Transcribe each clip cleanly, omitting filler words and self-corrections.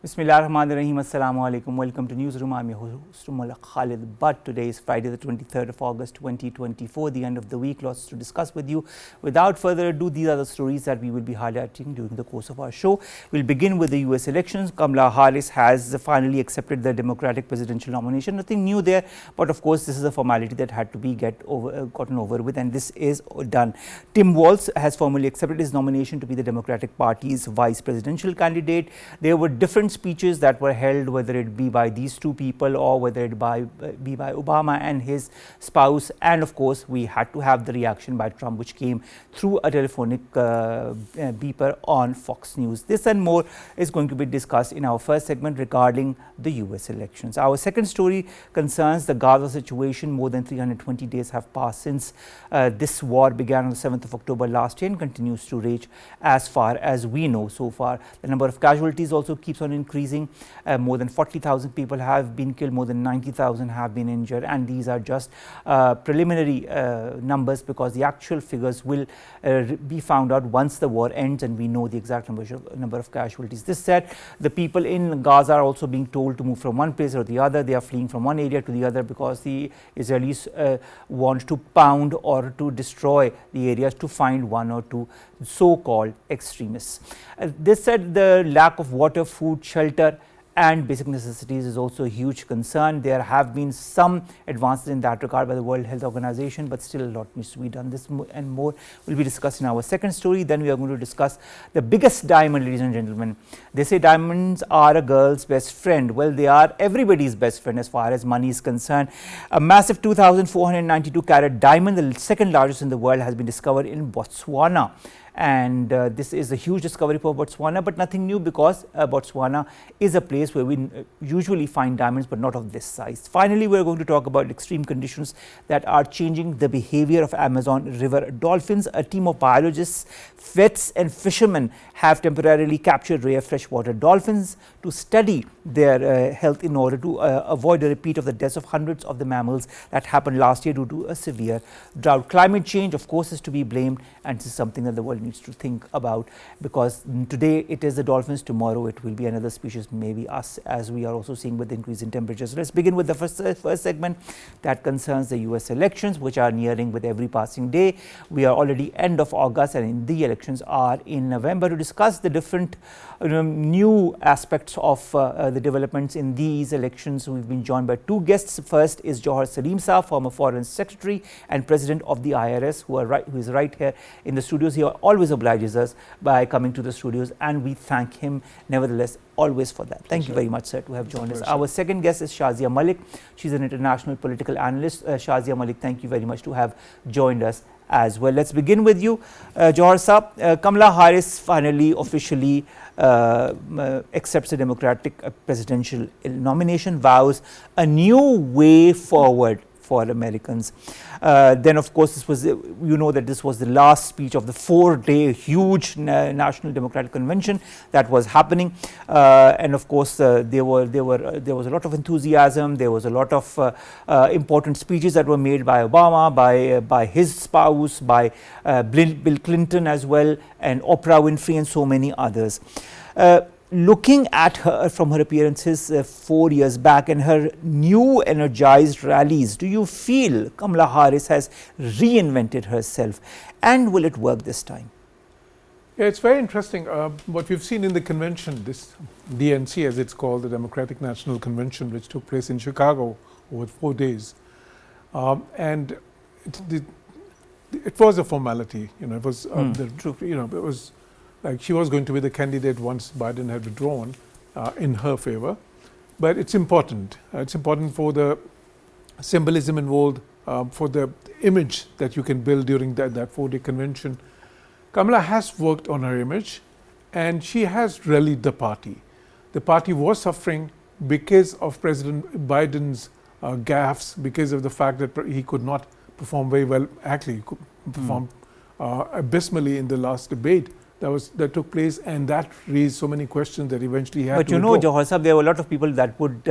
Bismillahirrahmanirrahim. Assalamu alaikum. Welcome to Newsroom. I'm your host, Khalid. But today is Friday, the 23rd of August, 2024, the end of the week. Lots to discuss with you. Without further ado, these are the stories that we will be highlighting during the course of our show. We'll begin with the US elections. Kamala Harris has finally accepted the Democratic presidential nomination. Nothing new there, but of course, this is a formality that had to be gotten over with, and this is done. Timwalz has formally accepted his nomination to be the Democratic Party's vice presidential candidate. There were different speeches that were held, whether it be by these two people or whether it be by Obama and his spouse, and of course we had to have the reaction by Trump, which came through a telephonic beeper on Fox News. This and more is going to be discussed in our first segment regarding the US elections. Our second story concerns the Gaza situation. More than 320 days have passed since this war began on the 7th of October last year and continues to rage as far as we know so far. The number of casualties also keeps on increasing. More than 40,000 people have been killed, more than 90,000 have been injured, and these are just preliminary numbers, because the actual figures will be found out once the war ends and we know the exact number of casualties. This said, the people in Gaza are also being told to move from one place or the other. They are fleeing from one area to the other because the Israelis want to pound or to destroy the areas to find one or two so-called extremists. This said, the lack of water, food, shelter and basic necessities is also a huge concern. There have been some advances in that regard by the World Health Organization, but still a lot needs to be done. This and more will be discussed in our second story. Then we are going to discuss the biggest diamond, ladies and gentlemen. They say diamonds are a girl's best friend. Well, they are everybody's best friend as far as money is concerned. A massive 2,492 carat diamond, the second largest in the world, has been discovered in Botswana. And this is a huge discovery for Botswana, but nothing new, because Botswana is a place where we usually find diamonds, but not of this size. Finally, we are going to talk about extreme conditions that are changing the behavior of Amazon River dolphins. A team of biologists, vets and fishermen have temporarily captured rare freshwater dolphins to study their health in order to avoid a repeat of the deaths of hundreds of the mammals that happened last year due to a severe drought. Climate change, of course, is to be blamed, and this is something that the world needs to think about, because today it is the dolphins, tomorrow it will be another species, maybe us, as we are also seeing with the increase in temperatures. Let's begin with the first segment that concerns the US elections, which are nearing with every passing day. We are already end of August and the elections are in November. To discuss the different new aspects of the developments in these elections, we've been joined by two guests. First is Jauhar Saleem Saab, former Foreign Secretary and President of the IRS, who is right here in the studios. He always obliges us by coming to the studios, and we thank him nevertheless always for that. Thank you very much, sir, to have joined us. Our second guest is Shazia Malik. She's an international political analyst. Shazia Malik, thank you very much to have joined us as well. Let's begin with you, Jauhar Saab. Kamala Harris finally officially accepts the Democratic presidential nomination, vows a new way forward for Americans. Then of course this was, you know, that this was the last speech of the 4-day huge National Democratic Convention that was happening, and of course there was a lot of enthusiasm. There was a lot of important speeches that were made by Obama, by his spouse, by Bill Clinton as well, and Oprah Winfrey and so many others. Looking at her from her appearances 4 years back and her new energized rallies, do you feel Kamala Harris has reinvented herself, and will it work this time? Yeah, it's very interesting. What we've seen in the convention, this DNC as it's called, the Democratic National Convention, which took place in Chicago over 4 days, and it was a formality. You know, it was it was like she was going to be the candidate once Biden had withdrawn in her favor. But it's important. It's important for the symbolism involved, for the image that you can build during that 4-day convention. Kamala has worked on her image, and she has rallied the party. The party was suffering because of President Biden's gaffes, because of the fact that he could not perform very well. Actually, he could perform abysmally in the last debate that took place, and that raised so many questions that eventually had to But you know, Jauhar Saab, there were a lot of people that would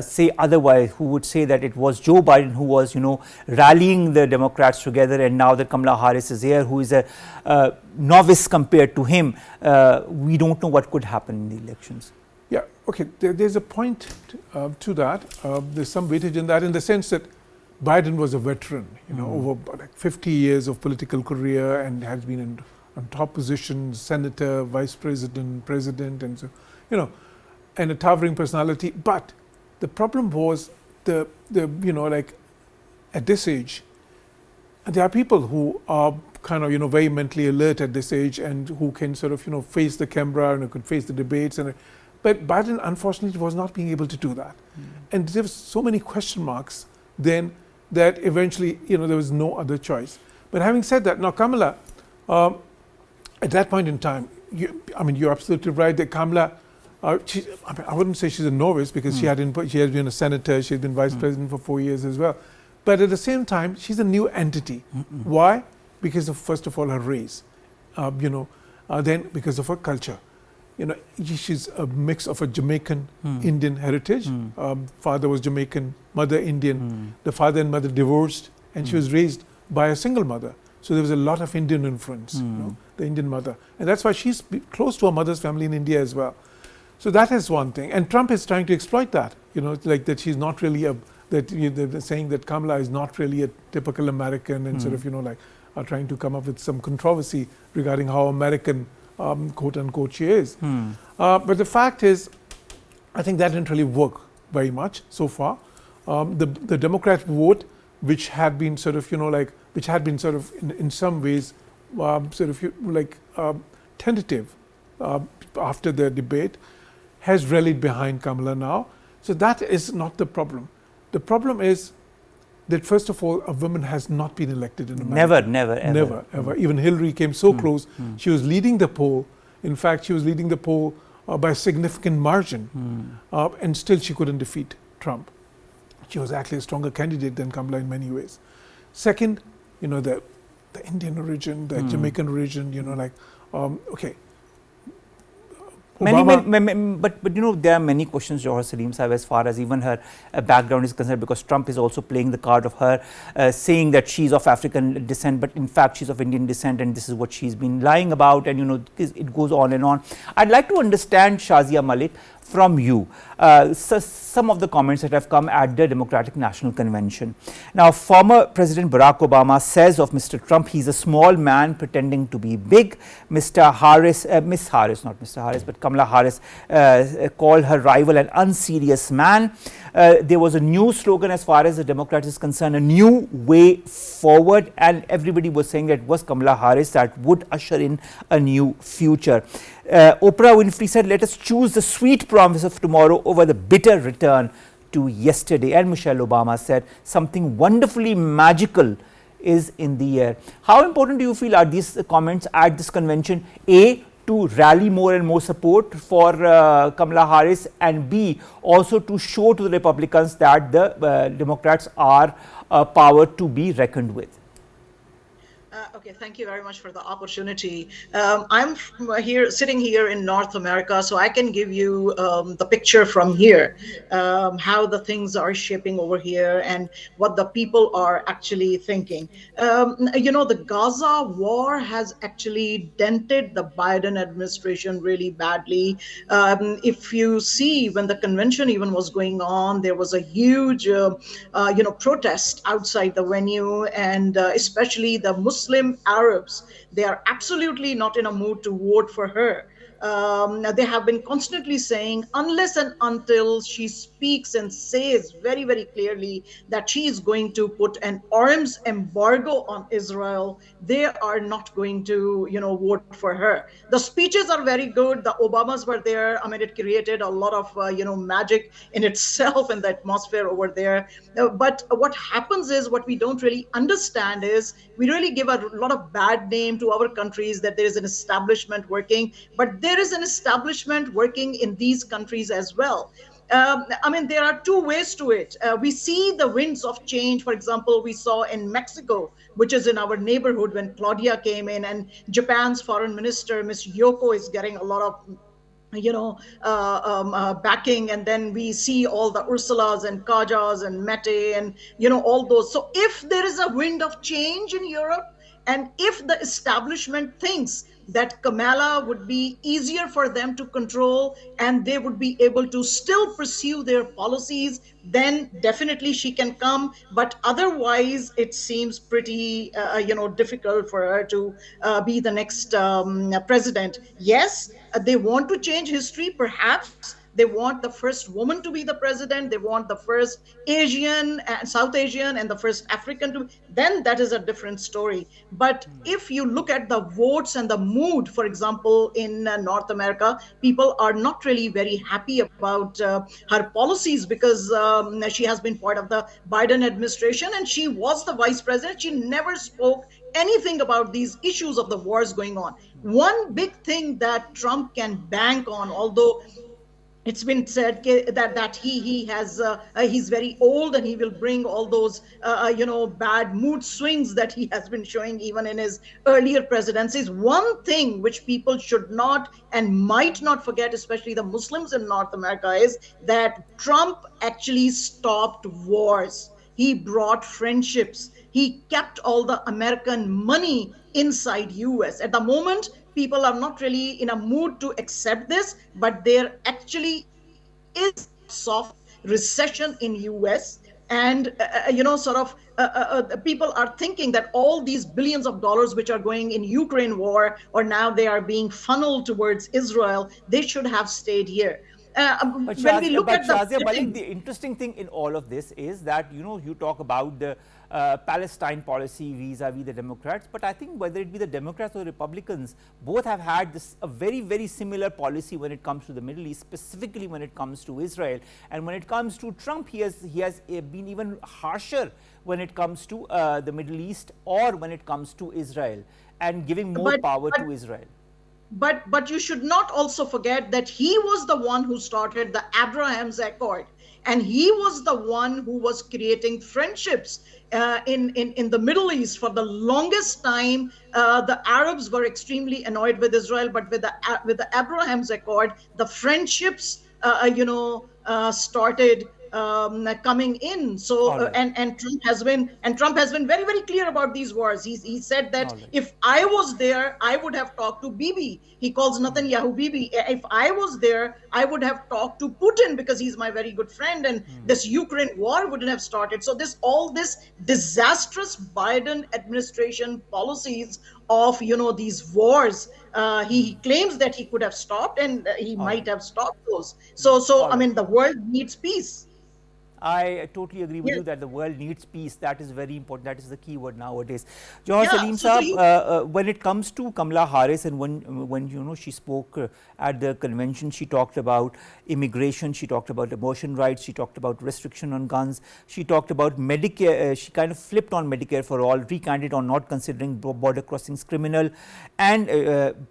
say otherwise, who would say that it was Joe Biden who was, you know, rallying the Democrats together, and now that Kamala Harris is here, who is a novice compared to him, we don't know what could happen in the elections. Yeah, okay, there's a point to that. There's some weightage in that, in the sense that Biden was a veteran, over like 50 years of political career, and has been on top positions, senator, vice president, president, and so, and a towering personality. But the problem was like at this age, there are people who are kind of very mentally alert at this age, and who can sort of face the camera and could face the debates, but Biden unfortunately was not being able to do that, and there was so many question marks then that eventually there was no other choice. But having said that, now Kamala, at that point in time, you're absolutely right that Kamala, I wouldn't say she's a novice, because she has been a senator, she has been vice president for 4 years as well. But at the same time, she's a new entity. Why? Because of, first of all, her race, then because of her culture. She's a mix of a Jamaican Indian heritage. Father was Jamaican, mother Indian. The father and mother divorced, and she was raised by a single mother. So there was a lot of Indian influence, the Indian mother. And that's why she's close to her mother's family in India as well. So that is one thing. And Trump is trying to exploit that, like that she's not really they're saying that Kamala is not really a typical American, and sort of, like are trying to come up with some controversy regarding how American, quote unquote, she is. But the fact is, I think that didn't really work very much so far. The Democrat vote, which had been sort of, in some ways, tentative after the debate, has rallied behind Kamala now. So that is not the problem. The problem is that, first of all, a woman has not been elected in America. Never, ever. Even Hillary came so close. She was leading the poll. In fact, she was leading the poll by a significant margin, and still she couldn't defeat Trump. She was actually a stronger candidate than Kamala in many ways. Second, the Indian origin, the Jamaican origin, okay. But there are many questions, Jauhar Saleem Sahib, as far as even her background is concerned, because Trump is also playing the card of her saying that she's of African descent, but in fact she's of Indian descent, and this is what she's been lying about, and it goes on and on. I'd like to understand, Shazia Malik, from you, some of the comments that have come at the Democratic National Convention. Now, former President Barack Obama says of Mr. Trump, he's a small man pretending to be big. Miss Harris, not Mr. Harris, but Kamala Harris called her rival an unserious man. There was a new slogan as far as the Democrats is concerned, a new way forward, and everybody was saying that it was Kamala Harris that would usher in a new future. Oprah Winfrey said, let us choose the sweet promise of tomorrow over the bitter return to yesterday. And Michelle Obama said, something wonderfully magical is in the air. How important do you feel are these comments at this convention? A, to rally more and more support for Kamala Harris, and B, also to show to the Republicans that the Democrats are a power to be reckoned with? Okay, thank you very much for the opportunity. I'm sitting here in North America, so I can give you the picture from here, how the things are shaping over here and what the people are actually thinking. The Gaza war has actually dented the Biden administration really badly. If you see, when the convention even was going on, there was a huge, protest outside the venue, and especially the Muslim Arabs, they are absolutely not in a mood to vote for her. They have been constantly saying, unless and until she speaks and says very, very clearly that she is going to put an arms embargo on Israel, they are not going to, vote for her. The speeches are very good. The Obamas were there. I mean, it created a lot of, magic in itself and the atmosphere over there. But what happens is, what we don't really understand is, we really give a lot of bad name to our countries that there is an establishment working, but there is an establishment working in these countries as well. There are two ways to it. We see the winds of change. For example, we saw in Mexico, which is in our neighborhood, when Claudia came in, and Japan's foreign minister, Ms. Yoko, is getting a lot of backing, and then we see all the Ursulas and Kajas and Mete and all those. So if there is a wind of change in Europe, and if the establishment thinks that Kamala would be easier for them to control and they would be able to still pursue their policies, then definitely she can come. But otherwise, it seems pretty, difficult for her to be the next president. Yes, they want to change history, perhaps. They want the first woman to be the president. They want the first Asian, South Asian, and the first African to. Then that is a different story. But if you look at the votes and the mood, for example, in North America, people are not really very happy about her policies because she has been part of the Biden administration and she was the vice president. She never spoke anything about these issues of the wars going on. One big thing that Trump can bank on, although it's been said that he's very old and he will bring all those bad mood swings that he has been showing even in his earlier presidencies. One thing which people should not and might not forget, especially the Muslims in North America, is that Trump actually stopped wars. He brought friendships. He kept all the American money inside US. At the moment, people are not really in a mood to accept this, but there actually is soft recession in US. And, people are thinking that all these billions of dollars which are going in Ukraine war, or now they are being funneled towards Israel, they should have stayed here. But Shazia Malik, the interesting thing in all of this is that, you talk about the Palestine policy vis-a-vis the Democrats, but I think whether it be the Democrats or Republicans, both have had a very, very similar policy when it comes to the Middle East, specifically when it comes to Israel. And when it comes to Trump, he has been even harsher when it comes to the Middle East or when it comes to Israel, and giving more power to Israel. But you should not also forget that he was the one who started the Abraham's Accord, and he was the one who was creating friendships in the Middle East. For the longest time, the Arabs were extremely annoyed with Israel, but with the Abraham's Accord, the friendships started coming in. So and Trump has been very, very clear about these wars. He said that if I was there, I would have talked to Bibi. He calls Netanyahu Bibi. If I was there, I would have talked to Putin because he's my very good friend, and this Ukraine war wouldn't have started. So all this disastrous Biden administration policies of these wars, he claims that he could have stopped, and he might have stopped those. So I mean, the world needs peace. I totally agree with you that the world needs peace. That is very important. That is the key word nowadays. Jauhar, Saleem Saab, when it comes to Kamala Harris, and when she spoke at the convention, she talked about immigration, she talked about abortion rights, she talked about restriction on guns, she talked about Medicare. She kind of flipped on Medicare for all, recanted on not considering border crossings criminal, and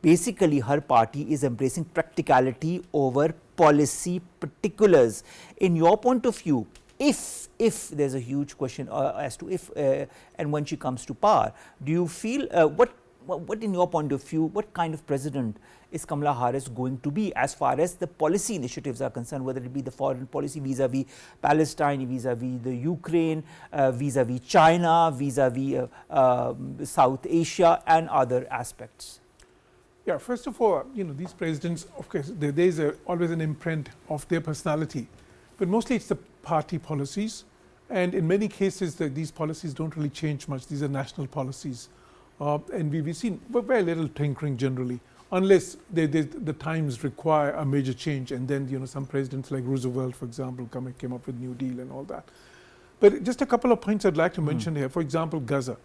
basically her party is embracing practicality over policy particulars. In your point of view, if there's a huge question as to if and when she comes to power, do you feel what in your point of view, what kind of president is Kamala Harris going to be as far as the policy initiatives are concerned, whether it be the foreign policy vis-a-vis Palestine, vis-a-vis the Ukraine, vis-a-vis China, vis-a-vis South Asia and other aspects? Yeah, first of all, these presidents, of course, there is always an imprint of their personality, but mostly it's the party policies, and in many cases these policies don't really change much. These are national policies, and we've seen very little tinkering generally, unless the times require a major change, and then some presidents like Roosevelt, for example, came up with New Deal and all that. But just a couple of points I'd like to mention here. For example, Gaza.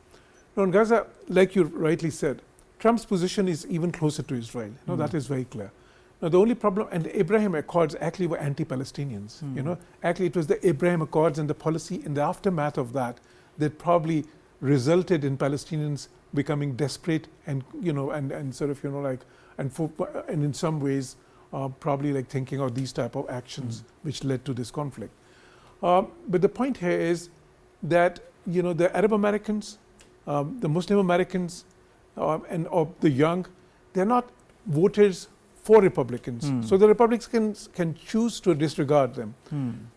Now, in Gaza, like you rightly said, Trump's position is even closer to Israel. That is very clear. Now, the only problem, and the Abraham Accords actually were anti-Palestinians. Actually, it was the Abraham Accords and the policy in the aftermath of that probably resulted in Palestinians becoming desperate and sort of and in some ways probably like thinking of these type of actions which led to this conflict. But the point here is that the Arab Americans, the Muslim Americans, and of the young, they're not voters for Republicans. So the Republicans can choose to disregard them.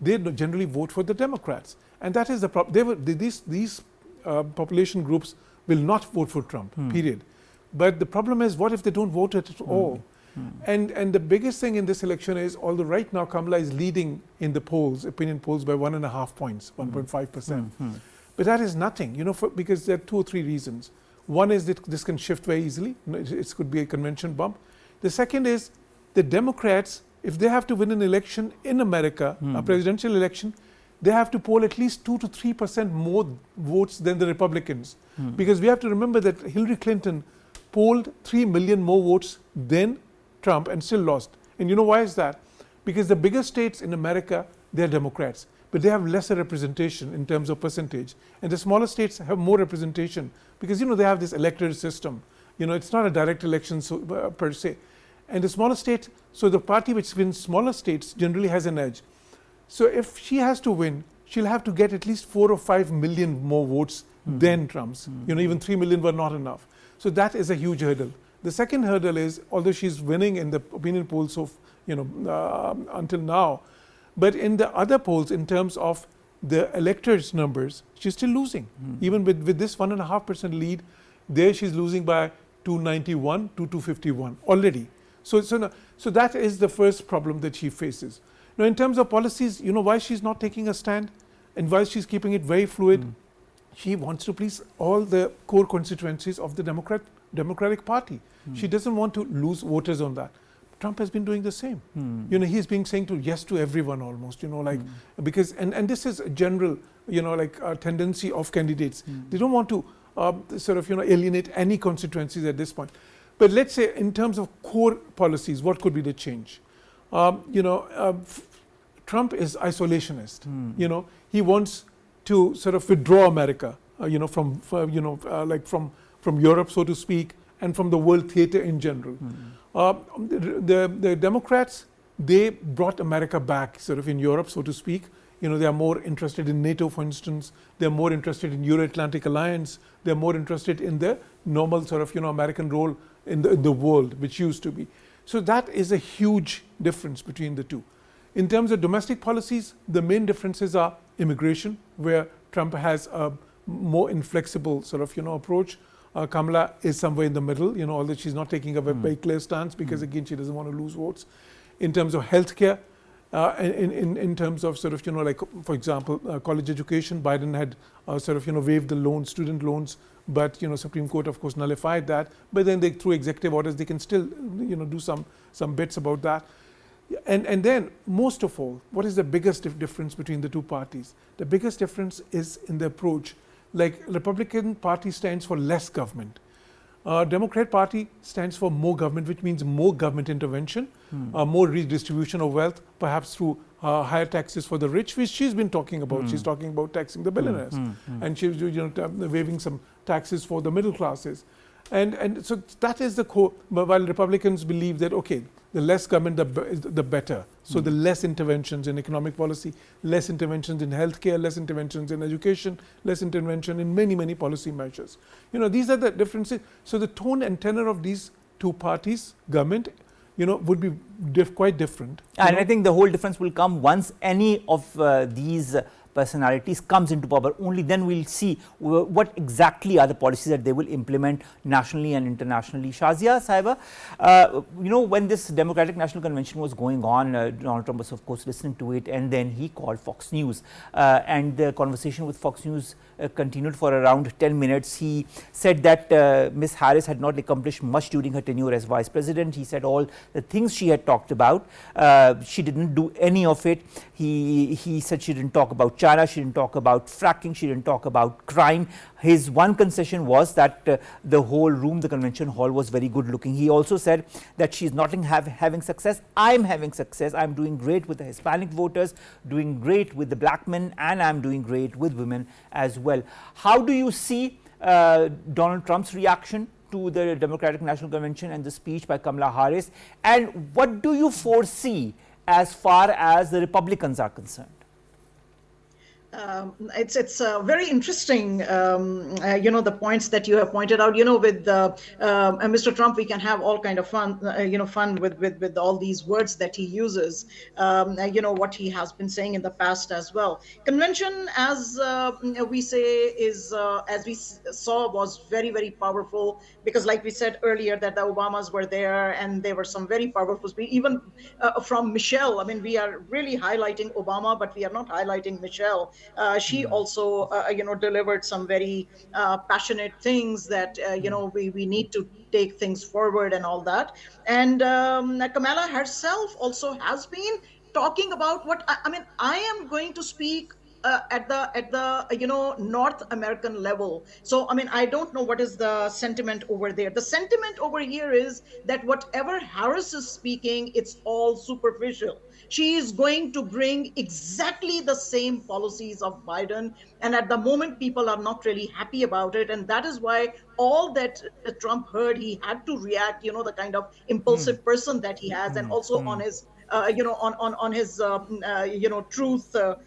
They generally vote for the Democrats. And that is the problem. These population groups will not vote for Trump, period. But the problem is, what if they don't vote at all? And the biggest thing in this election is, although right now Kamala is leading in the polls, opinion polls, by 1.5 points, 1.5%. But that is nothing, you know, because there are 2 or 3 reasons. One is that this can shift very easily. It could be a convention bump. The second is the Democrats, if they have to win an election in America, a presidential election, they have to poll at least 2 to 3% more votes than the Republicans. Because we have to remember that Hillary Clinton polled 3 million more votes than Trump and still lost. And you know why is that? Because the bigger states in America, they're Democrats, but they have lesser representation in terms of percentage. And the smaller states have more representation because, you know, they have this electoral system. You know, it's not a direct election per se. And the smaller states, so the party which wins smaller states generally has an edge. So if she has to win, she'll have to get at least 4 or 5 million more votes than Trump's. You know, even 3 million were not enough. So that is a huge hurdle. The second hurdle is, although she's winning in the opinion polls of, you know, until now, but in the other polls, in terms of the electors' numbers, she's still losing. Even with this 1.5% lead, there she's losing by 291 to 251 already. So that is the first problem that she faces. Now, in terms of policies, you know why she's not taking a stand and why she's keeping it very fluid? She wants to please all the core constituencies of the Democratic Party. She doesn't want to lose voters on that. Trump has been doing the same. You know, he's been saying yes to everyone almost, you know, like, because, and this is a general, you know, like a tendency of candidates. They don't want to sort of, you know, alienate any constituencies at this point. But let's say in terms of core policies, what could be the change? You know, Trump is isolationist. You know, he wants to sort of withdraw America, you know, from Europe, so to speak, and from the world theater in general. The Democrats, they brought America back sort of in Europe, so to speak. You know, they are more interested in NATO, for instance. They're more interested in Euro-Atlantic Alliance. They're more interested in the normal sort of, you know, American role in the world, which used to be. So that is a huge difference between the two. In terms of domestic policies, the main differences are immigration, where Trump has a more inflexible sort of, you know, approach. Kamala is somewhere in the middle, you know, although she's not taking a very clear stance because, again, she doesn't want to lose votes. In terms of healthcare, in terms of sort of, you know, like, for example, college education, Biden had sort of, you know, waived the loans, student loans, but, you know, Supreme Court, of course, nullified that. But then they, through executive orders, they can still, you know, do some bits about that. And then, most of all, what is the biggest difference between the two parties? The biggest difference is in the approach. Like, Republican Party stands for less government. Democrat Party stands for more government, which means more government intervention, more redistribution of wealth, perhaps through higher taxes for the rich, which she's been talking about. She's talking about taxing the billionaires, and she's, you know, waiving some taxes for the middle classes. And so that is the core. While Republicans believe that, okay, the less government, the better. So the less interventions in economic policy, less interventions in healthcare, less interventions in education, less intervention in many, many policy measures. You know, these are the differences. So the tone and tenor of these two parties, government, you know, would be quite different. And I think the whole difference will come once any of these personalities comes into power. Only then we'll see what exactly are the policies that they will implement nationally and internationally. Shazia Sahiba, you know, when this Democratic National Convention was going on, Donald Trump was, of course, listening to it, and then he called Fox News, and the conversation with Fox News continued for around 10 minutes. He said that Ms. Harris had not accomplished much during her tenure as vice president. He said all the things she had talked about, she didn't do any of it. He said she didn't talk about China, she didn't talk about fracking, she didn't talk about crime. His one concession was that the whole room, the convention hall, was very good looking. He also said that she's not having success. I'm having success. I'm doing great with the Hispanic voters, doing great with the black men, and I'm doing great with women as well. How do you see Donald Trump's reaction to the Democratic National Convention and the speech by Kamala Harris? And what do you foresee as far as the Republicans are concerned? It's very interesting, the points that you have pointed out. With Mr. Trump, we can have all kind of fun, fun with all these words that he uses. What he has been saying in the past as well. Convention, as we say, is as we saw, was very, very powerful, because, like we said earlier, that the Obamas were there, and there were some very powerful speeches, even from Michelle. I mean, we are really highlighting Obama, but we are not highlighting Michelle. She also, delivered some very passionate things that, we need to take things forward and all that. And Kamala herself also has been talking about what, I am going to speak at the North American level. So I don't know what is the sentiment over there. The sentiment over here is that whatever Harris is speaking, it's all superficial. She is going to bring exactly the same policies of Biden, and at the moment people are not really happy about it, and that is why all that Trump heard, he had to react, the kind of impulsive person that he has, and also on his on his truth, the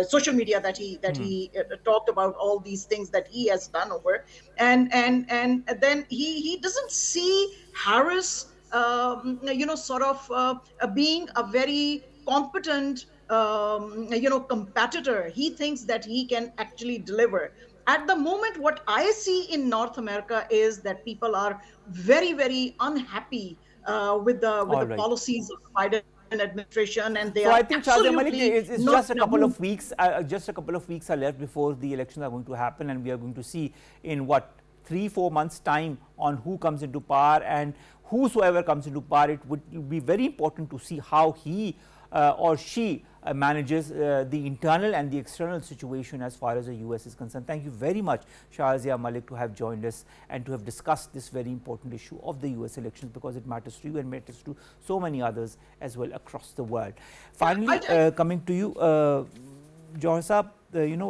social media that he talked about all these things that he has done over, and then he doesn't see Harris being a very competent competitor. He thinks that he can actually deliver. At the moment, what I see in North America is that people are very, very unhappy with the policies of Biden administration, and they so are I think, Shazia Malik, it's just a couple of weeks. Just a couple of weeks are left before the elections are going to happen, and we are going to see in 3-4 months' time on who comes into power, and whosoever comes into power. It would be very important to see how he or she manages the internal and the external situation as far as the US is concerned. Thank you very much, Shazia Malik, to have joined us and to have discussed this very important issue of the US elections, because it matters to you and matters to so many others as well across the world. Finally, coming to you, Jauhar Saab,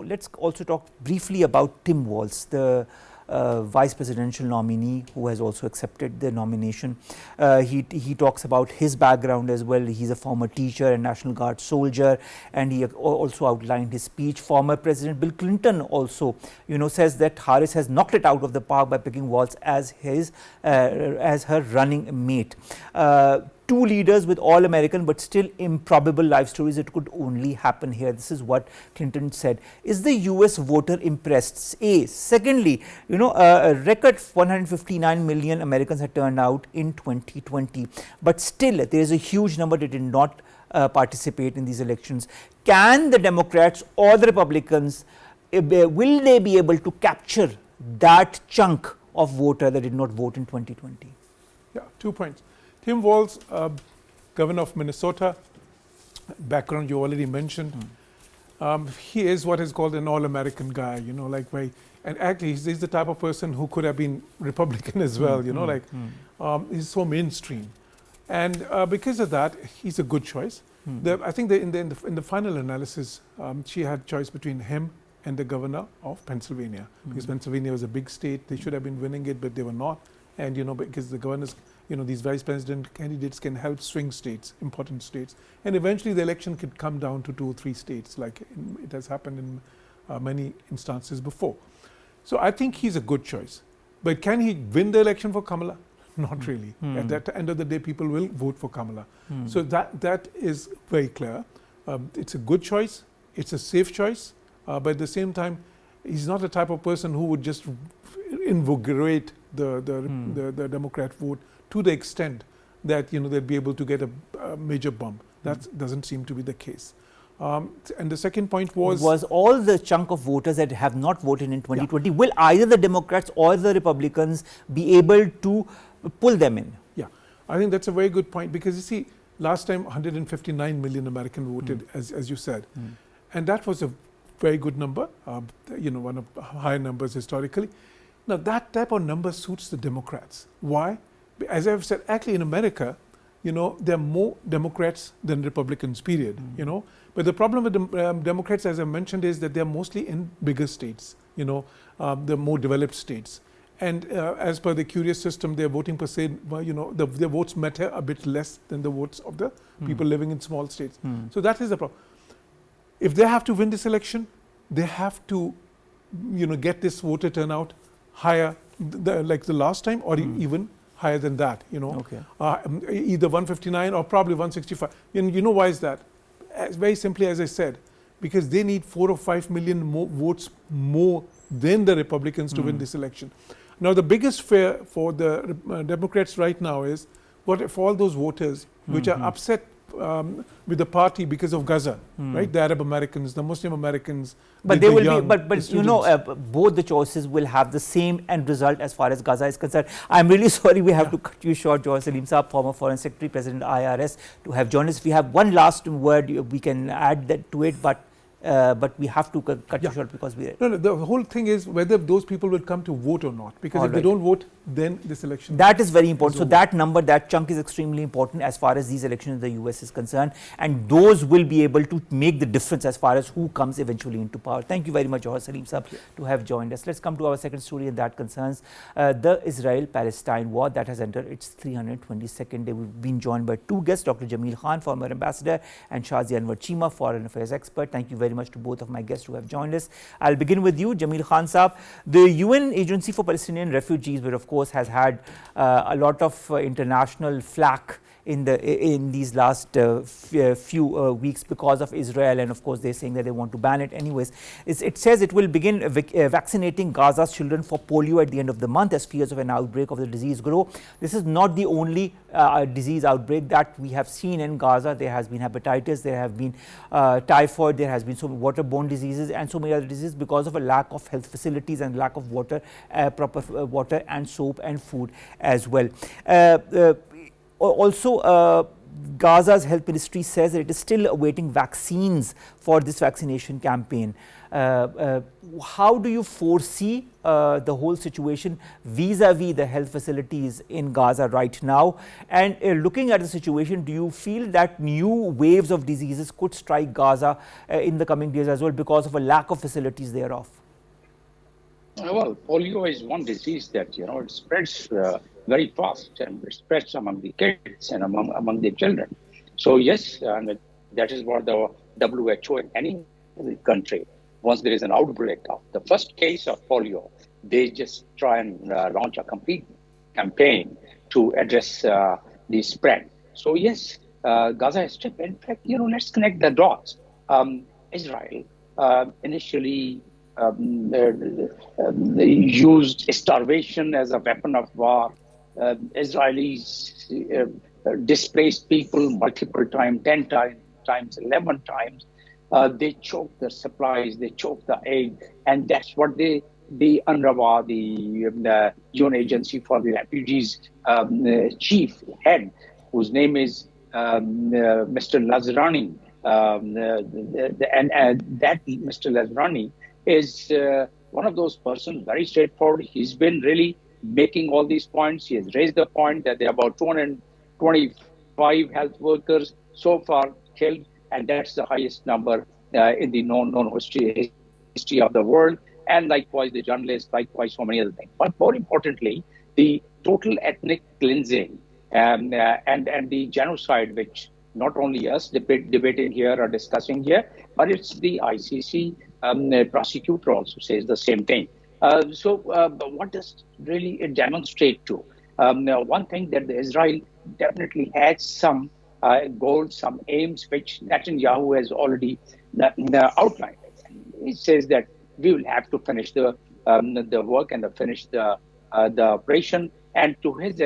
let's also talk briefly about timwalz, the vice presidential nominee who has also accepted the nomination. He talks about his background as well. He's a former teacher and National Guard soldier, and he also outlined his speech. Former President Bill Clinton also, says that Harris has knocked it out of the park by picking Walz as her running mate. Two leaders with all American but still improbable life stories. It could only happen here. This is what Clinton said. Is the US voter impressed? Secondly, a record 159 million Americans had turned out in 2020, but still there is a huge number that did not participate in these elections. Can the Democrats or the Republicans, will they be able to capture that chunk of voter that did not vote in 2020? Yeah, 2 points. Tim Walz, governor of Minnesota, background you already mentioned. He is what is called an all-American guy, and actually he's the type of person who could have been Republican as well, he's so mainstream. And because of that, he's a good choice. I think in the final analysis, she had choice between him and the governor of Pennsylvania, because Pennsylvania was a big state. They should have been winning it, but they were not. And, because the governors, these vice president candidates can help swing states, important states. And eventually the election could come down to 2 or 3 states, like it has happened in many instances before. So I think he's a good choice. But can he win the election for Kamala? Not really. At the end of the day, people will vote for Kamala. So that is very clear. It's a good choice. It's a safe choice. But at the same time, he's not the type of person who would just invigorate the Democrat vote to the extent that they'd be able to get a major bump. That doesn't seem to be the case. And the second point was all the chunk of voters that have not voted in 2020. Will either the Democrats or the Republicans be able to pull them in? Yeah, I think that's a very good point, because you see, last time 159 million Americans voted, as you said, and that was a very good number. One of high numbers historically. Now that type of number suits the Democrats. Why? As I've said, actually in America, there are more Democrats than Republicans, period, But the problem with the Democrats, as I mentioned, is that they're mostly in bigger states, the more developed states. And as per the curious system, their voting percent, their votes matter a bit less than the votes of the people living in small states. So that is the problem. if they have to win this election, they have to, get this voter turnout higher, like the last time, or even higher than that. Okay. Either 159 or probably 165. And you know why is that? Very simply, as I said, because they need 4 or 5 million more votes more than the Republicans to win this election. Now, the biggest fear for the Democrats right now is what if all those voters which are upset with the party because of Gaza, right? The Arab Americans, the Muslim Americans, but the they will young, be, but both the choices will have the same end result as far as Gaza is concerned. I'm really sorry we have to cut you short, Jauhar Saleem Saab, former Foreign Secretary, President IRS, to have joined us. If we have one last word, we can add that to it, but we have to cut you short because we... No, the whole thing is whether those people will come to vote or not. Because if they don't vote, then this election... That is very important. So that number, that chunk is extremely important as far as these elections in the US is concerned. And those will be able to make the difference as far as who comes eventually into power. Thank you very much, Jauhar Saleem Saab, to have joined us. Let's come to our second story, and that concerns the Israel-Palestine war that has entered its 322nd day. We've been joined by two guests, Dr. Jamil Khan, former ambassador, and Shazia Cheema, foreign affairs expert. Thank you very much to both of my guests who have joined us. I'll begin with you, Jamil Khan Saab. The UN Agency for Palestinian Refugees, where of course has had a lot of international flack in these last few weeks because of Israel, and of course they're saying that they want to ban it anyways. It says it will begin vaccinating Gaza's children for polio at the end of the month as fears of an outbreak of the disease grow. This is not the only disease outbreak that we have seen in Gaza. There has been hepatitis, there have been typhoid, there has been so many waterborne diseases and so many other diseases because of a lack of health facilities and lack of water, proper water and soap and food as well. Also, Gaza's health ministry says that it is still awaiting vaccines for this vaccination campaign. How do you foresee the whole situation vis-a-vis the health facilities in Gaza right now? And looking at the situation, do you feel that new waves of diseases could strike Gaza in the coming days as well because of a lack of facilities thereof? Well, polio is one disease that, it spreads very fast, and it spreads among the kids and among the children. So yes, that is what the WHO in any country, once there is an outbreak of the first case of polio, they just try and launch a complete campaign to address the spread. So yes, Gaza is stripped. In fact, let's connect the dots. Israel initially used starvation as a weapon of war. Israelis displaced people multiple times, 10 times, 11 times. They choked the supplies, they choked the aid, and that's what the UNRWA, the UN Agency for the Refugees chief head, whose name is Mr. Nazrani, and that Mr. Nazrani is one of those persons, very straightforward. He's been really making all these points. He has raised the point that there are about 225 health workers so far killed, and that's the highest number in the known history of the world. And likewise, the journalists, likewise, so many other things. But more importantly, the total ethnic cleansing and the genocide, which not only us debating here or discussing here, but it's the ICC prosecutor also says the same thing. So what does really it demonstrate to? One thing that Israel definitely had some goals, some aims, which Netanyahu has already outlined. He says that we will have to finish the work and finish the operation. And to his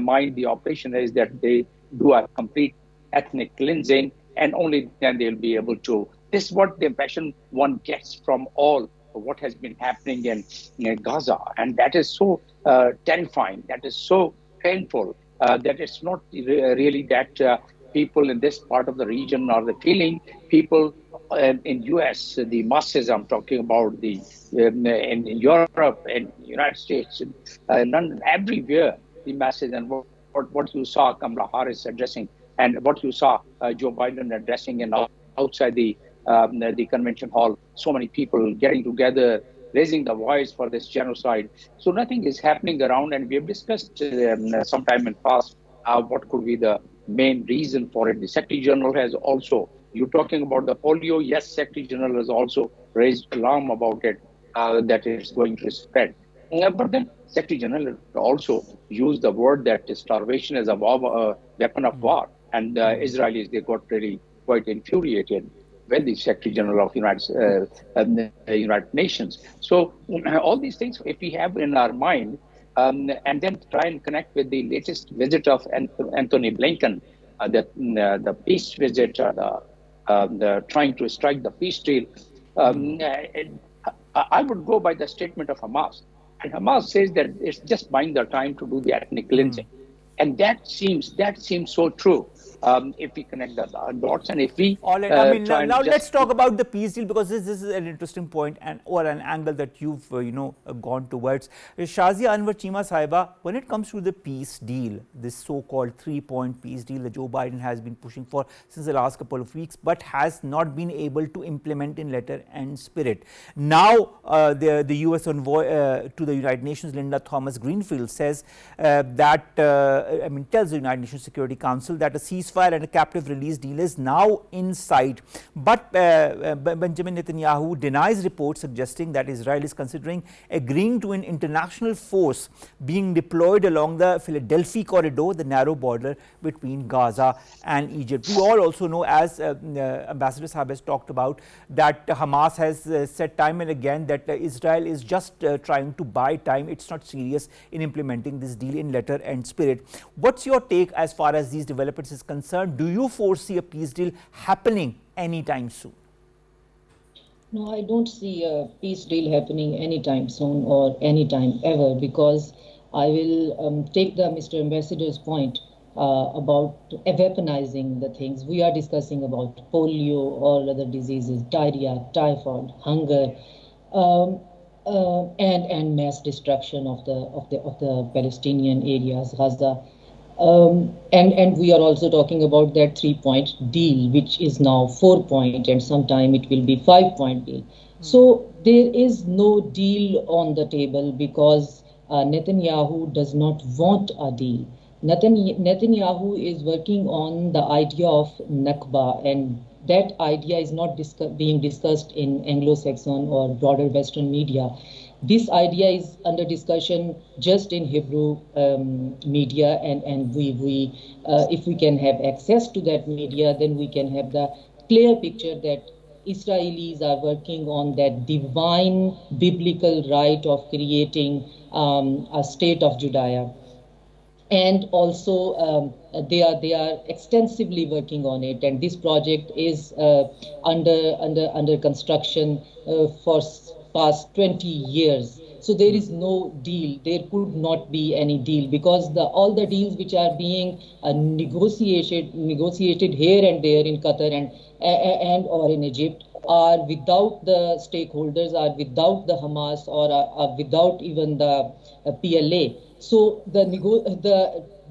mind, the operation is that they do a complete ethnic cleansing, and only then they'll be able to. This is what the impression one gets from all what has been happening in Gaza, and that is so terrifying. That is so painful. That it's not really that people in this part of the region are the feeling. People in US, the masses I'm talking about, in Europe, in United States, in London, everywhere, the masses, and what you saw Kamala Harris addressing, and what you saw Joe Biden addressing, and outside the convention hall, so many people getting together, raising the voice for this genocide. So nothing is happening around, and we have discussed sometime in past what could be the main reason for it. The Secretary General has also You're talking about the polio. Yes, Secretary General has also raised alarm about it, that it's going to spread. But then Secretary General also used the word that starvation is a weapon of war. And Israelis, they got really quite infuriated with the Secretary General of United Nations. So all these things, if we have in our mind, and then try and connect with the latest visit of Anthony Blinken, the peace visit, the trying to strike the peace deal. I would go by the statement of Hamas. And Hamas says that it's just buying their time to do the ethnic cleansing. And that seems so true. If we connect the dots, and if we all right. I mean, now let's talk about the peace deal, because this is an interesting point or an angle that you've gone towards. Shazia, Anwer, Cheema Sahiba, when it comes to the peace deal, this so-called 3-point peace deal that Joe Biden has been pushing for since the last couple of weeks, but has not been able to implement in letter and spirit. Now, the U.S. envoy to the United Nations, Linda Thomas-Greenfield, says that tells the United Nations Security Council that a ceasefire and a captive release deal is now in sight. But Benjamin Netanyahu denies reports suggesting that Israel is considering agreeing to an international force being deployed along the Philadelphia corridor, the narrow border between Gaza and Egypt. We all also know, as Ambassador Saab has talked about, that Hamas has said time and again that Israel is just trying to buy time. It's not serious in implementing this deal in letter and spirit. What's your take as far as these developments is concerned? Do you foresee a peace deal happening anytime soon? No, I don't see a peace deal happening anytime soon or anytime ever, because I will take the Mr. Ambassador's point about weaponizing the things. We are discussing about polio or other diseases, diarrhea, typhoid, hunger, and mass destruction of the Palestinian areas, Gaza. And we are also talking about that 3-point deal, which is now 4-point, and sometime it will be 5-point deal. So there is no deal on the table because Netanyahu does not want a deal. Netanyahu is working on the idea of Nakba, and that idea is not being discussed in Anglo-Saxon or broader Western media. This idea is under discussion just in Hebrew media, and we if we can have access to that media, then we can have the clear picture that Israelis are working on that divine biblical right of creating a state of Judea. And also they are extensively working on it, and this project is under construction for past 20 years. So there is no deal. There could not be any deal, because all the deals which are being negotiated here and there in Qatar and or in Egypt are without the stakeholders, are without the Hamas, or are without even the PLA. So the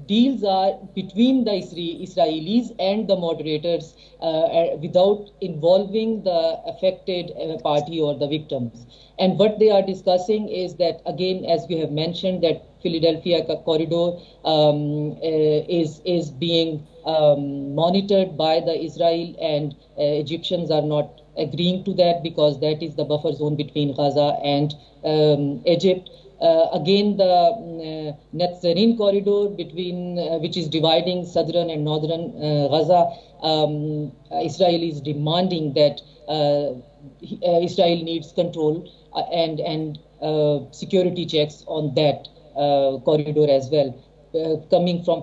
deals are between the Israelis and the moderators without involving the affected party or the victims. And what they are discussing is that, again, as you have mentioned, that Philadelphia corridor is being monitored by the Israel, and Egyptians are not agreeing to that because that is the buffer zone between Gaza and Egypt. Again, the Netzarim corridor between which is dividing southern and northern Gaza, Israel is demanding that Israel needs control and security checks on that corridor as well, coming from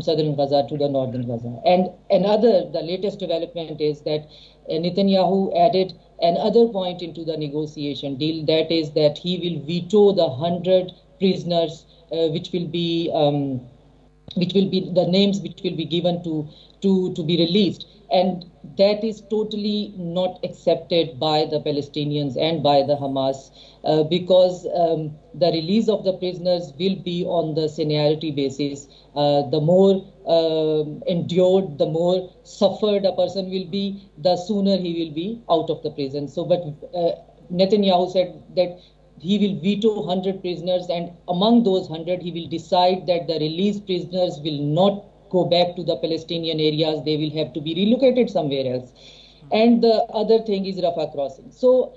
southern Gaza to the northern Gaza. And the latest development is that Netanyahu added another point into the negotiation deal, that is that he will veto the 100 prisoners which will be the names which will be given to be released. And that is totally not accepted by the Palestinians and by the Hamas because the release of the prisoners will be on the seniority basis. The more endured, the more suffered a person will be, the sooner he will be out of the prison. So, but Netanyahu said that he will veto 100 prisoners, and among those 100, he will decide that the released prisoners will not go back to the Palestinian areas. They will have to be relocated somewhere else. And the other thing is Rafah crossing. So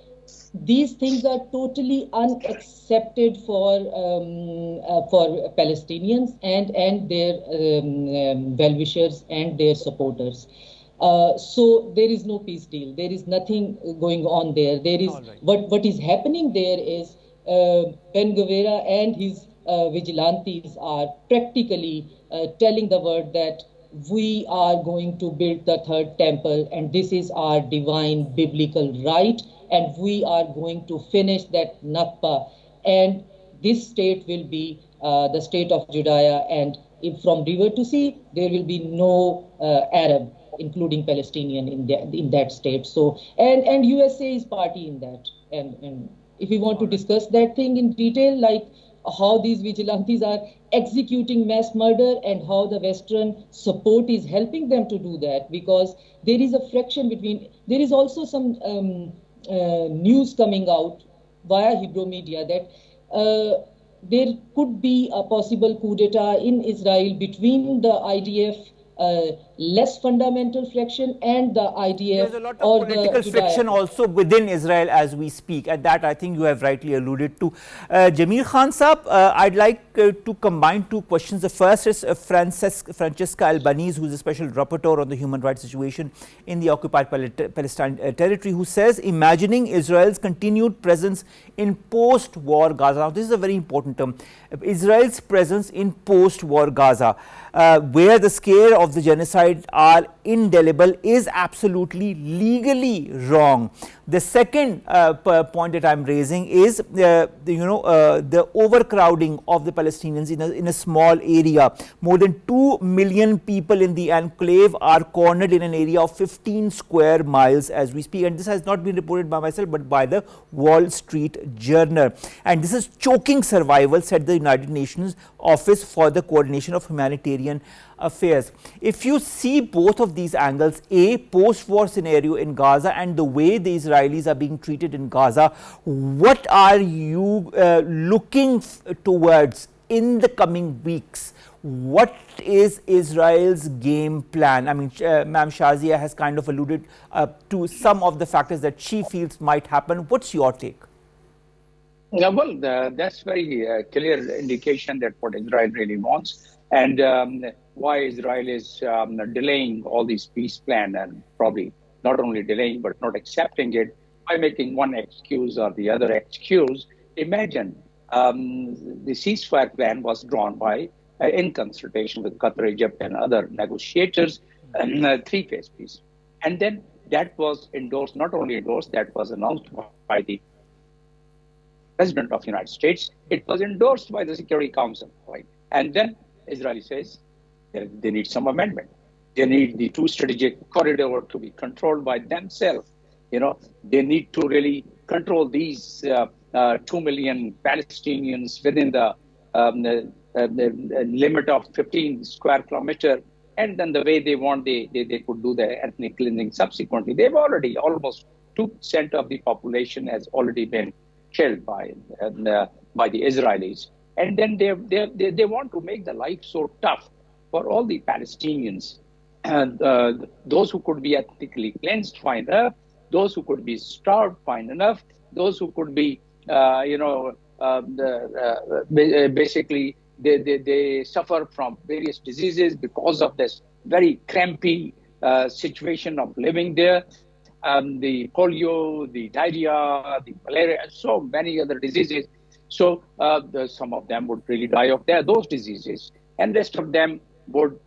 these things are totally unaccepted for Palestinians and their well-wishers and their supporters. So there is no peace deal. There is nothing going on there. There is what is happening there is Ben Guevara and his vigilantes are practically telling the world that we are going to build the third temple and this is our divine biblical right and we are going to finish that Nakba and this state will be the state of Judea, and if from river to sea there will be no Arab including Palestinian in that state. So and USA is party in that, and if we want to discuss that thing in detail, like how these vigilantes are executing mass murder and how the Western support is helping them to do that, because there is a friction between. There is also some news coming out via Hebrew media that there could be a possible coup d'etat in Israel between the IDF less fundamental friction and the IDF. There's a lot of political friction also within Israel as we speak, and that I think you have rightly alluded to. Jamil Khan Saab, I'd like to combine two questions. The first is Francesca Albanese, who is a special rapporteur on the human rights situation in the occupied Palestine territory, who says, imagining Israel's continued presence in post-war Gaza. Now, this is a very important term. Israel's presence in post-war Gaza, where the scare of the genocide are indelible, is absolutely legally wrong. The second point that I'm raising is the overcrowding of the Palestinians in a small area. More than 2 million people in the enclave are cornered in an area of 15 square miles as we speak, and this has not been reported by myself but by the Wall Street Journal. And this is choking survival, said the United Nations Office for the Coordination of Humanitarian Affairs. If you see both of these angles, a post-war scenario in Gaza and the way the Israelis are being treated in Gaza, what are you looking towards in the coming weeks? What is Israel's game plan? I mean, Ma'am Shazia has kind of alluded to some of the factors that she feels might happen. What's your take? Yeah, well, that's very clear indication that what Israel really wants, and why Israel is delaying all these peace plan, and probably not only delaying but not accepting it by making one excuse or the other excuse. Imagine the ceasefire plan was drawn by in consultation with Qatar, Egypt, and other negotiators, three-phase peace, and then that was endorsed. Not only endorsed, that was announced by the President of the United States. It was endorsed by the Security Council, right? And then Israel says they need some amendment. They need the two strategic corridor to be controlled by themselves. You know, they need to really control these 2 million Palestinians within the limit of 15 square kilometer. And then the way they want, they could do the ethnic cleansing subsequently. They've already, almost 2% of the population has already been killed by the Israelis. And then they want to make the life so tough for all the Palestinians. And those who could be ethnically cleansed, fine enough. Those who could be starved, fine enough. Those who could be, basically, they suffer from various diseases because of this very crampy situation of living there. The polio, the diarrhea, the malaria, and so many other diseases. So some of them would really die of those diseases, and rest of them would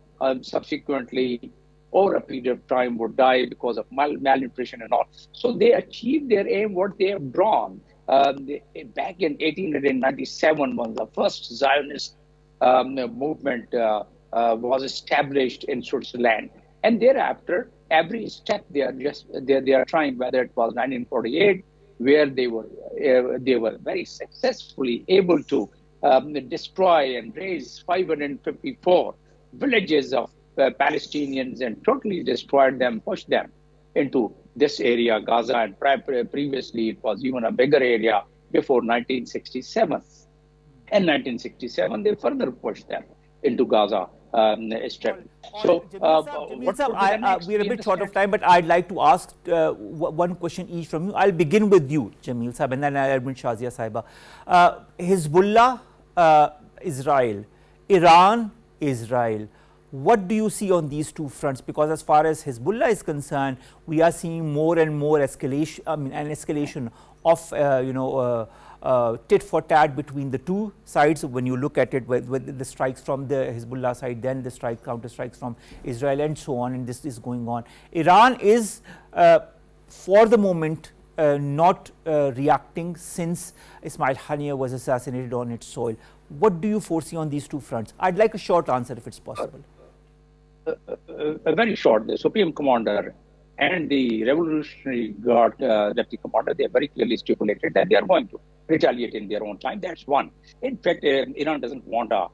subsequently, over a period of time, would die because of malnutrition and all. So they achieved their aim, what they have drawn. Back in 1897, when the first Zionist movement was established in Switzerland, and thereafter, every step they are trying, whether it was 1948, where they were very successfully able to destroy and raise 554 villages of Palestinians and totally destroyed them, pushed them into this area, Gaza, and previously it was even a bigger area before 1967. In 1967, they further pushed them into Gaza Strip. So, Jamil what Sahab, would be the next? we are a We bit short of understand. time, but I'd like to ask one question each from you. I'll begin with you, Jamil Sahab, and then I'll bring Shazia Sahiba. Hezbollah, Israel, Iran, Israel. What do you see on these two fronts? Because as far as Hezbollah is concerned, we are seeing more and more escalation. I mean, an escalation of tit for tat between the two sides. When you look at it, with the strikes from the Hezbollah side, then the counter strikes from Israel, and so on. And this is going on. Iran is, for the moment, not reacting since Ismail Haniyeh was assassinated on its soil. What do you foresee on these two fronts? I'd like a short answer if it's possible. A very short. The Supreme Commander and the Revolutionary Guard Deputy Commander, they have very clearly stipulated that they are going to retaliate in their own time. That's one. In fact, Iran doesn't want a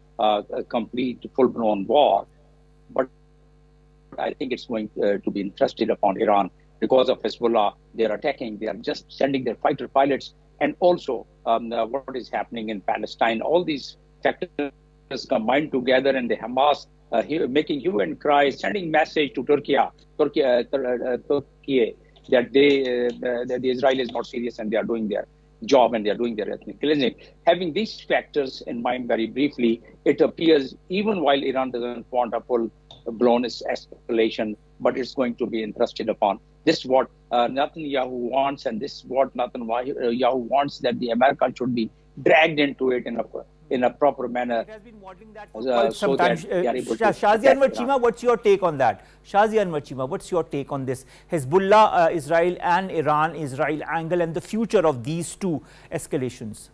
complete, full-blown war, but I think it's going to be interested upon Iran because of Hezbollah. They're attacking. They are just sending their fighter pilots, and also what is happening in Palestine. All these factors combined together, and the Hamas making hue and cry, sending message to Turkey that that the Israel is not serious and they are doing their job and they are doing their ethnic cleansing. Having these factors in mind, very briefly, it appears even while Iran doesn't want a full-blown escalation, but it's going to be interested upon. This is what Netanyahu wants, and this is what Netanyahu wants, that the America should be dragged into it in a proper manner. It has been modeling that for quite some so time. that they are able to Shazia and protect Cheema, what's your take on that? Shazia and Cheema, what's your take on this Hezbollah, Israel and Iran-Israel angle and the future of these two escalations?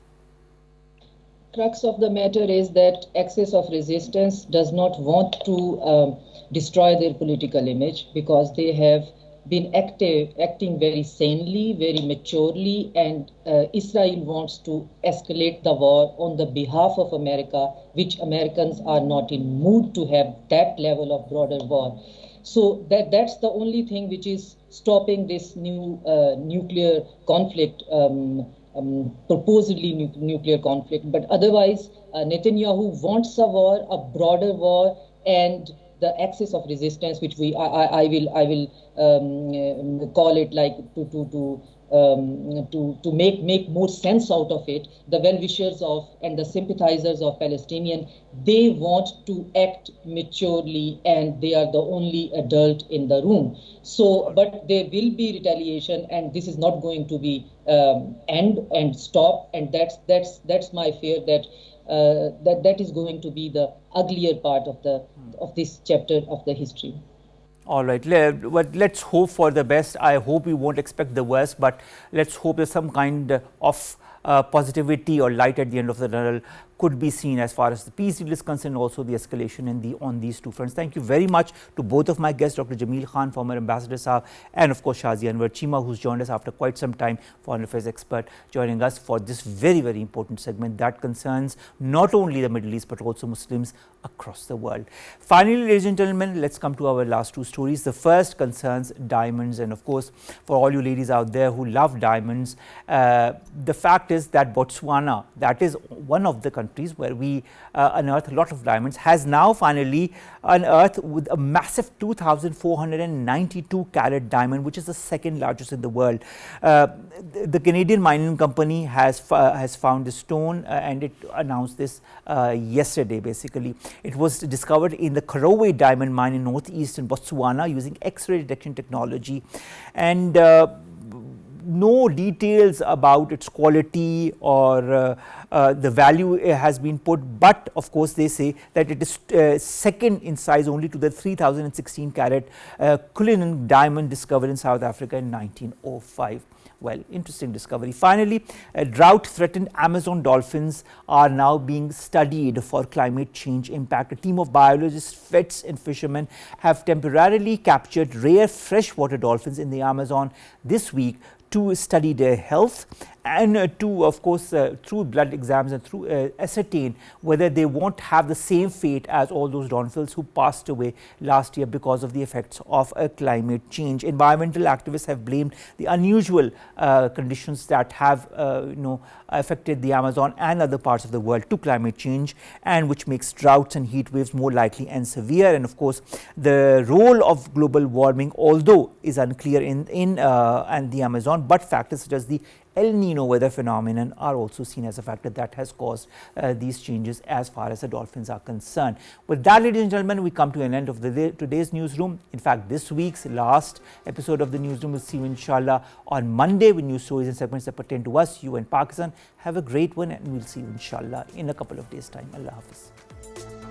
Crux of the matter is that axis of resistance does not want to destroy their political image, because they have been acting very sanely, very maturely, and Israel wants to escalate the war on the behalf of America, which Americans are not in mood to have that level of broader war. So that's the only thing which is stopping this new nuclear conflict, supposedly nuclear conflict. But otherwise, Netanyahu wants a war, a broader war, and the axis of resistance, which I will call it, like to make more sense out of it. The well-wishers of and the sympathizers of Palestinian, they want to act maturely, and they are the only adult in the room. So, but there will be retaliation, and this is not going to be end and stop. And that's my fear, that that is going to be the uglier part of this chapter of the history. All right, let's hope for the best. I hope we won't expect the worst, but let's hope there's some kind of positivity or light at the end of the tunnel could be seen as far as the peace deal is concerned, also the escalation on these two fronts. Thank you very much to both of my guests, Dr. Jamil Khan, former Ambassador Saab, and of course Shazia Anwer Cheema, who's joined us after quite some time, foreign affairs expert, joining us for this very, very important segment that concerns not only the Middle East but also Muslims across the world. Finally, ladies and gentlemen, let's come to our last two stories. The first concerns diamonds, and of course, for all you ladies out there who love diamonds, the fact is that Botswana, that is one of the countries where we unearth a lot of diamonds, has now finally unearthed with a massive 2,492 carat diamond, which is the second largest in the world. The Canadian mining company has found the stone, and it announced this yesterday. Basically, it was discovered in the Karowemine diamond mine in northeastern Botswana using X-ray detection technology, and no details about its quality or the value has been put, but of course they say that it is second in size only to the 3,016 carat Cullinan diamond discovered in South Africa in 1905. Well, interesting discovery. Finally, drought-threatened Amazon dolphins are now being studied for climate change impact. A team of biologists, vets and fishermen have temporarily captured rare freshwater dolphins in the Amazon this week to study their health and to, of course, through blood exams and through ascertain whether they won't have the same fate as all those dolphins who passed away last year because of the effects of climate change. Environmental activists have blamed the unusual conditions that have affected the Amazon and other parts of the world to climate change, and which makes droughts and heat waves more likely and severe. And of course, the role of global warming, although is unclear in the Amazon, but factors such as the El Nino weather phenomenon are also seen as a factor that has caused these changes as far as the dolphins are concerned. With that, ladies and gentlemen, we come to an end of today's newsroom. In fact, this week's last episode of the newsroom will see you inshallah on Monday with news stories and segments that pertain to us, you and Pakistan. Have a great one, and we'll see you inshallah in a couple of days' time. Allah Hafiz.